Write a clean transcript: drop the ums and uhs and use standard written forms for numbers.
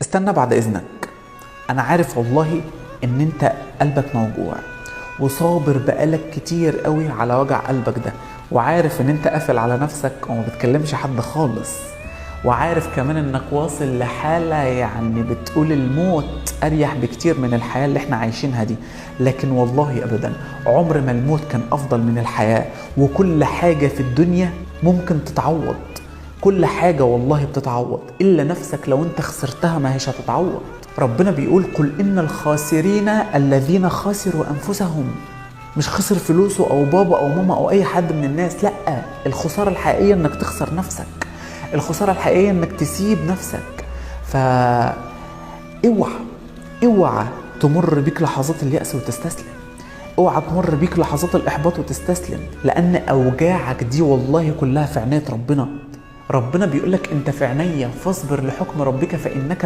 استنى بعد إذنك. أنا عارف والله إن أنت قلبك موجوع وصابر بقالك كتير قوي على وجع قلبك ده، وعارف إن أنت قافل على نفسك وما بتكلمش حد خالص، وعارف كمان إنك واصل لحالة يعني بتقول الموت أريح بكتير من الحياة اللي احنا عايشينها دي. لكن والله أبدا عمر ما الموت كان أفضل من الحياة، وكل حاجة في الدنيا ممكن تتعوض، كل حاجة والله بتتعوض إلا نفسك. لو انت خسرتها ما هيش هتتعوض. ربنا بيقول قل إن الخاسرين الذين خسروا أنفسهم. مش خسر فلوسه أو بابا أو ماما أو أي حد من الناس، لأ، الخسارة الحقيقية إنك تخسر نفسك، الخسارة الحقيقية إنك تسيب نفسك. اوعى تمر بيك لحظات اليأس وتستسلم، اوعى تمر بيك لحظات الإحباط وتستسلم، لأن أوجاعك دي والله كلها في عناية ربنا. ربنا بيقولك انت في عينيا فاصبر لحكم ربك فإنك